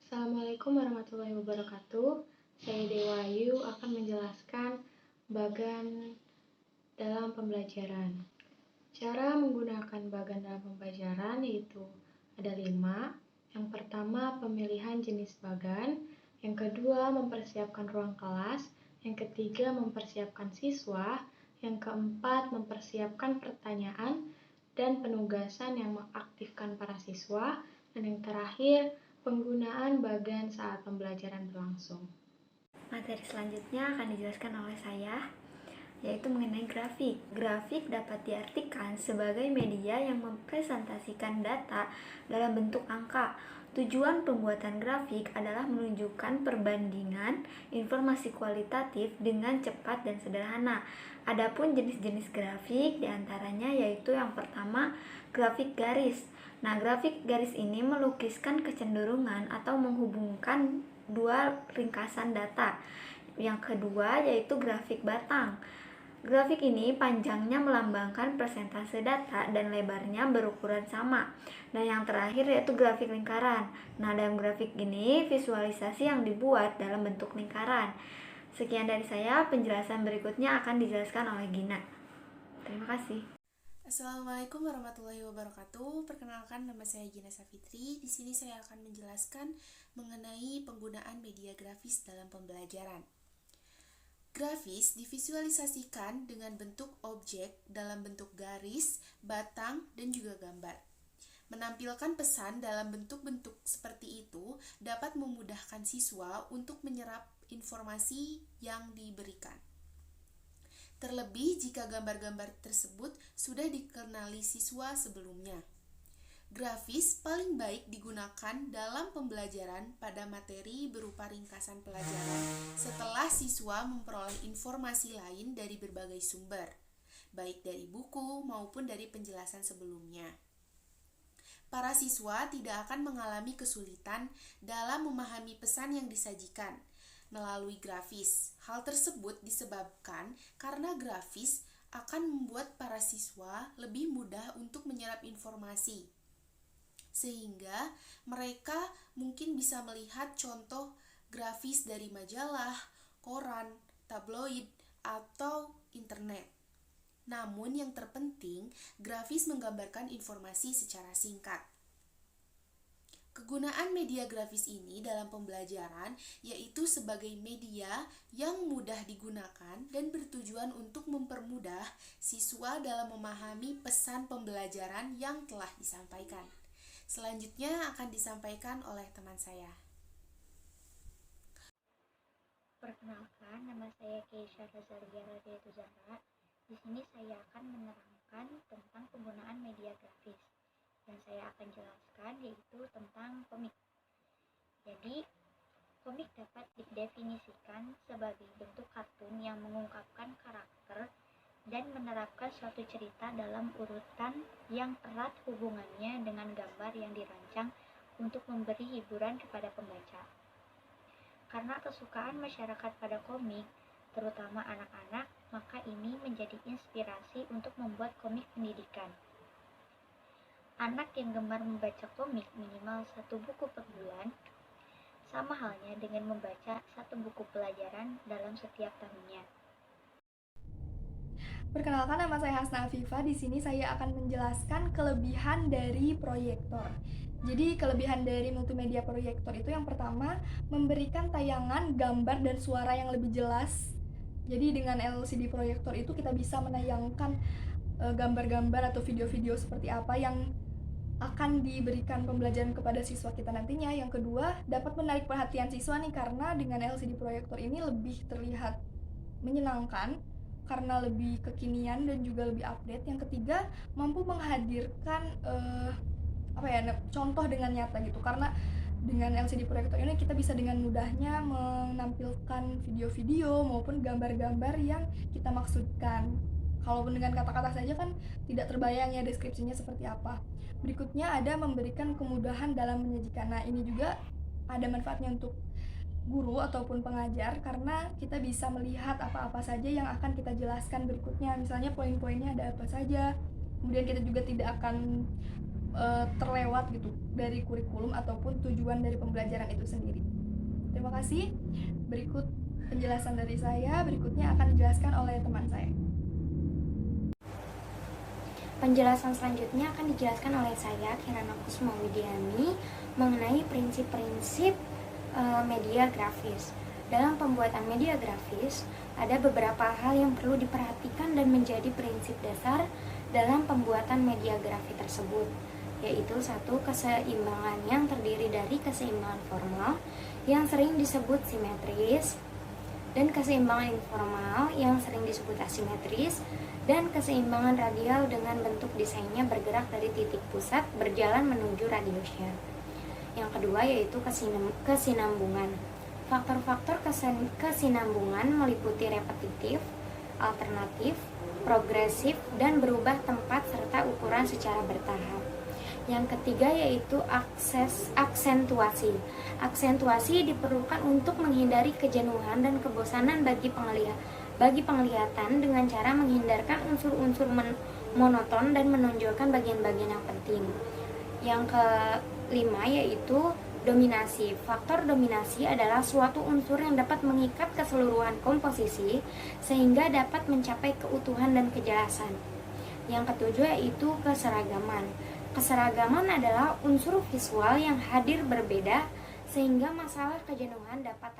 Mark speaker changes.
Speaker 1: Assalamualaikum warahmatullahi wabarakatuh. Saya Dewa Ayu akan menjelaskan bagan dalam pembelajaran. Cara menggunakan bagan dalam pembelajaran yaitu ada 5. Yang pertama, pemilihan jenis bagan. Yang kedua, mempersiapkan ruang kelas. Yang ketiga, mempersiapkan siswa. Yang keempat, mempersiapkan pertanyaan dan penugasan yang mengaktifkan para siswa. Dan yang terakhir, penggunaan bagan saat pembelajaran berlangsung.
Speaker 2: Materi selanjutnya akan dijelaskan oleh saya, yaitu mengenai grafik. Grafik dapat diartikan sebagai media yang mempresentasikan data dalam bentuk angka. Tujuan pembuatan grafik adalah menunjukkan perbandingan informasi kualitatif dengan cepat dan sederhana. Adapun jenis-jenis grafik diantaranya yaitu yang pertama, grafik garis. Nah, grafik garis ini melukiskan kecenderungan atau menghubungkan dua ringkasan data. Yang kedua yaitu grafik batang. Grafik ini panjangnya melambangkan persentase data dan lebarnya berukuran sama. Dan yang terakhir yaitu grafik lingkaran. Nah, dalam grafik ini visualisasi yang dibuat dalam bentuk lingkaran. Sekian dari saya, penjelasan berikutnya akan dijelaskan oleh Gina. Terima kasih.
Speaker 3: Assalamualaikum warahmatullahi wabarakatuh. Perkenalkan, nama saya Gina Safitri. Di sini saya akan menjelaskan mengenai penggunaan media grafis dalam pembelajaran. Grafis divisualisasikan dengan bentuk objek dalam bentuk garis, batang, dan juga gambar. Menampilkan pesan dalam bentuk-bentuk seperti itu dapat memudahkan siswa untuk menyerap informasi yang diberikan. Terlebih jika gambar-gambar tersebut sudah dikenali siswa sebelumnya. Grafis paling baik digunakan dalam pembelajaran pada materi berupa ringkasan pelajaran setelah siswa memperoleh informasi lain dari berbagai sumber, baik dari buku maupun dari penjelasan sebelumnya. Para siswa tidak akan mengalami kesulitan dalam memahami pesan yang disajikan melalui grafis. Hal tersebut disebabkan karena grafis akan membuat para siswa lebih mudah untuk menyerap informasi, sehingga mereka mungkin bisa melihat contoh grafis dari majalah, koran, tabloid, atau internet. Namun yang terpenting, grafis menggambarkan informasi secara singkat. Kegunaan media grafis ini dalam pembelajaran yaitu sebagai media yang mudah digunakan dan bertujuan untuk mempermudah siswa dalam memahami pesan pembelajaran yang telah disampaikan. Selanjutnya akan disampaikan oleh teman saya.
Speaker 4: Perkenalkan, nama saya Keisha Razargia Radiatu Zahra. Di sini saya akan menerangkan tentang penggunaan media grafis. Yang saya akan jelaskan yaitu tentang komik. Jadi, komik dapat didefinisikan sebagai bentuk kartun yang mengungkapkan karakter dan menerapkan suatu cerita dalam urutan yang erat hubungannya dengan gambar yang dirancang untuk memberi hiburan kepada pembaca. Karena kesukaan masyarakat pada komik, terutama anak-anak, maka ini menjadi inspirasi untuk membuat komik pendidikan. Anak yang gemar membaca komik minimal 1 buku per bulan, sama halnya dengan membaca 1 buku pelajaran dalam setiap tahunnya.
Speaker 5: Perkenalkan, nama saya Hasna Afifah. Di sini saya akan menjelaskan kelebihan dari proyektor. Jadi kelebihan dari multimedia proyektor itu yang pertama, memberikan tayangan gambar dan suara yang lebih jelas. Jadi dengan LCD proyektor itu kita bisa menayangkan gambar-gambar atau video-video seperti apa yang akan diberikan pembelajaran kepada siswa kita nantinya. Yang kedua, dapat menarik perhatian siswa nih, karena dengan LCD proyektor ini lebih terlihat menyenangkan karena lebih kekinian dan juga lebih update. Yang ketiga, mampu menghadirkan contoh dengan nyata gitu, karena dengan LCD proyektor ini kita bisa dengan mudahnya menampilkan video-video maupun gambar-gambar yang kita maksudkan. Kalaupun dengan kata-kata saja kan tidak terbayang ya deskripsinya seperti apa. Berikutnya ada memberikan kemudahan dalam menyajikan. Nah, ini juga ada manfaatnya untuk guru ataupun pengajar, karena kita bisa melihat apa-apa saja yang akan kita jelaskan berikutnya. Misalnya poin-poinnya ada apa saja. Kemudian kita juga tidak akan terlewat gitu dari kurikulum ataupun tujuan dari pembelajaran itu sendiri. Terima kasih. Berikut penjelasan dari saya, berikutnya akan dijelaskan oleh teman saya.
Speaker 6: Penjelasan selanjutnya akan dijelaskan oleh saya, Kirana Kusuma Widiani, mengenai prinsip-prinsip media grafis. Dalam pembuatan media grafis, ada beberapa hal yang perlu diperhatikan dan menjadi prinsip dasar dalam pembuatan media grafis tersebut, yaitu satu, keseimbangan yang terdiri dari keseimbangan formal yang sering disebut simetris, dan keseimbangan informal yang sering disebut asimetris, dan keseimbangan radial dengan bentuk desainnya bergerak dari titik pusat berjalan menuju radiusnya. Yang kedua yaitu kesinambungan. Faktor-faktor kesinambungan meliputi repetitif, alternatif, progresif, dan berubah tempat serta ukuran secara bertahap. Yang ketiga yaitu aksentuasi. Aksentuasi diperlukan untuk menghindari kejenuhan dan kebosanan bagi penglihatan dengan cara menghindarkan unsur-unsur monoton dan menonjolkan bagian-bagian yang penting. Yang kelima yaitu dominasi. Faktor dominasi adalah suatu unsur yang dapat mengikat keseluruhan komposisi sehingga dapat mencapai keutuhan dan kejelasan. Yang ketujuh yaitu keseragaman. Keseragaman adalah unsur visual yang hadir berbeda sehingga masalah kejenuhan dapat